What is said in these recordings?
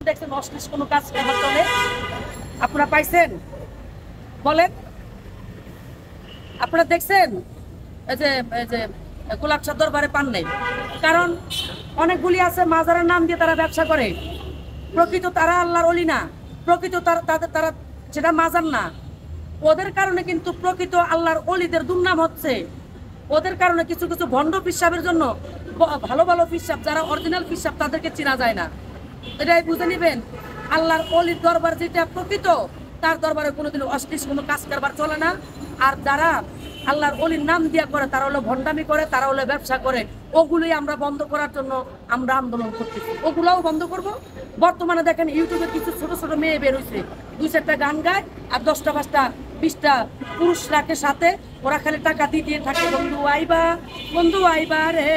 দেখছেন অশ্লীল কোনো কাজ আমার চলে? আপনারা পাইছেন? বলেন, আপনারা দেখছেন? এই যে গোলাপশাহ দরবারে পান নাই, কারণ অনেকগুলি আছে মাজারের নাম দিয়ে তারা ব্যবসা করে। প্রকৃত তারা আল্লাহর ওলি না, প্রকৃত তারা সেটা মাজার না। ওদের কারণে কিন্তু প্রকৃত আল্লাহর ওলিদের দুর্নাম হচ্ছে। ওদের কারণে কিছু কিছু ভণ্ড পিসাবের জন্য ভালো ভালো পিসাব যারা অরিজিনাল পিসাব তাদেরকে চেনা যায় না। এটাই বুঝে নিবেন, আল্লাহর ওলির দরবার যেটা প্রকৃত, তার দরবারে কোনোদিন অশ্লীল কোনো কাজ কারবার চলে না। আর যারা আল্লাহর ওলির নাম দিয়া করে তারা হলো ভণ্ডামি করে, তারা হলো ব্যবসা করে। ওগুলোই আমরা বন্ধ করার জন্য আমরা আন্দোলন করতেছি, ওগুলোও বন্ধ করব। বর্তমানে দেখেন ইউটিউবে কিছু ছোট ছোট মেয়ে বের হয়েছে, 2-4টা গান গায় আর 10টা 5টা 20টা পুরুষ রাখে সাথে। ওরা খালি টাকা দিয়ে থাকে, বন্ধু আইবা রে,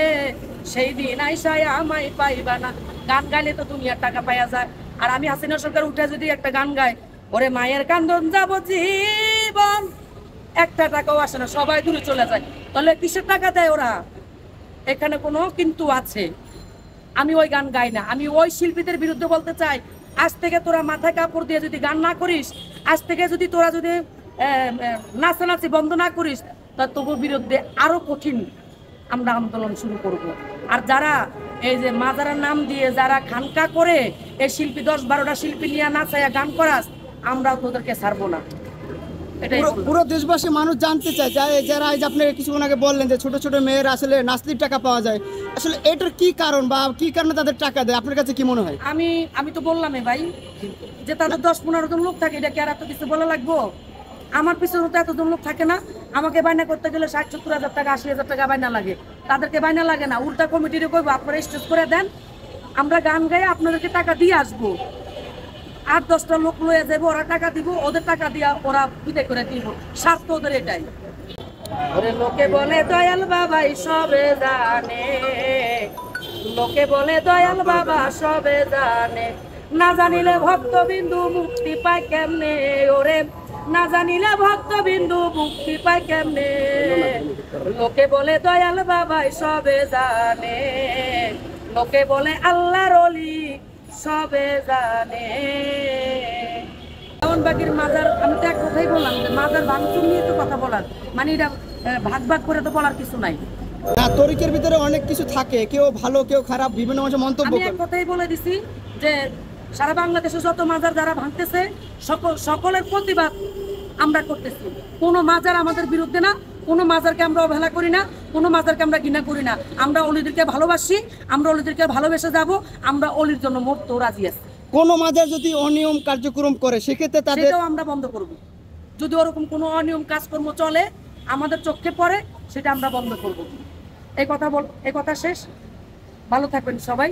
সেই দিন আইসায় আমায় পাইবা না। গান গাইলে তো দুনিয়ার টাকা পাওয়া যায়। আর আমি হাসিনা সরকার উঠে যদি একটা গান গায়, ওরে মায়ের কান্দন যাব জীবন, একটা টাকাও আসে না, সবাই দূরে চলে যায়। তাহলে কিসের টাকা দেয় ওরা? এখানে কোনো কিন্তু আছে। আমি ওই গান গাই না, আমি ওই শিল্পীদের বিরুদ্ধে বলতে চাই, আজ থেকে তোরা মাথায় কাপড় দিয়ে যদি গান না করিস, আজ থেকে যদি তোরা যদি নাচানাচি বন্ধ না করিস, তা তোর বিরুদ্ধে আরো কঠিন আমরা আন্দোলন শুরু করব। আর যারা এই যে মাজারের নাম দিয়ে যারা খানকা করে এই শিল্পী 10-12টা শিল্পী নিয়ে নাচাইয়া গান করাস, আমরাও তোদেরকে ছাড়বো না। পুরো দেশবাসী মানুষ জানতে চায় যারা এই যে আপনি কিছুক্ষণ আগে বললেন যে ছোট ছোট মেয়েরা আসলে নাচলির টাকা পাওয়া যায়, আসলে এটার কি কারণ বা কি কারণে তাদের টাকা দেয়, আপনার কাছে কি মনে হয়? আমি তো বললামই ভাই, যে তাদের 10-15 জন লোক থাকে, এটা কি আর এত কিছু বলা লাগবো? আমার পিছনে তো এতজন লোক থাকে না। আমাকে বায়না করতে গেলে 60-70 হাজার টাকা 80,000 টাকা বায়না লাগে, তাদেরকে বায়না লাগে না। উল্টা কমিটিরে কইবো আপনারা স্টেজ করে দেন, আমরা গান গায়ে আপনাদেরকে টাকা দিয়ে আসবো। 8-10টা লোক লয়ে যাবো, ওরা টাকা দিব, ওদের টাকা দিয়া ওরা বিদায় করে দিব। স্বার্থ ওদের এটাই। ওরে লোকে বলে দয়াল বাবাই সবে জানে, লোকে বলে দয়াল বাবা সবে জানে, না জানিলে ভক্তবিন্দু মুক্তি পায় কেমনে, ওরে না জানিলে ভক্তবিন্দু মুক্তি পায় কেমনে। লোকে বলে দয়াল বাবাই সবে জানে, লোকে বলে আল্লাহর ওলি সবে জানে। বাগির মাজার, আমি তো এক কথাই বললাম যে মাজার ভাঙচুর নিয়ে তো কথা বলার, মানে এটা ভাগ ভাগ করে তো বলার কিছু নাই। না, তরিকের ভিতরে অনেক কিছু থাকে, কেউ ভালো কেউ খারাপ, বিভিন্ন মানুষ মন্তব্য করে। আমি এক কথাই বলে দিছি যে সারা বাংলাদেশে যত মাজার যারা ভাঙতেছে সকলের প্রতিবাদ আমরা করতেছি। কোনো মাজার আমাদের বিরুদ্ধে না, কোনো মাজারকে আমরা অবহেলা করি না, কোনো মাজারকে আমরা ঘৃণা করি না। আমরা অলিদেরকে ভালোবাসি, আমরা অলিদেরকে ভালোবেসে যাব, আমরা অলির জন্য মরতেও রাজি আছি। কোনো মাজার যদি অনিয়ম কার্যক্রম করে সেক্ষেত্রে সেটাও আমরা বন্ধ করব। যদি ওরকম কোনো অনিয়ম কাজকর্ম চলে আমাদের চোখে পড়ে, সেটা আমরা বন্ধ করব। এই কথা শেষ। ভালো থাকবেন সবাই।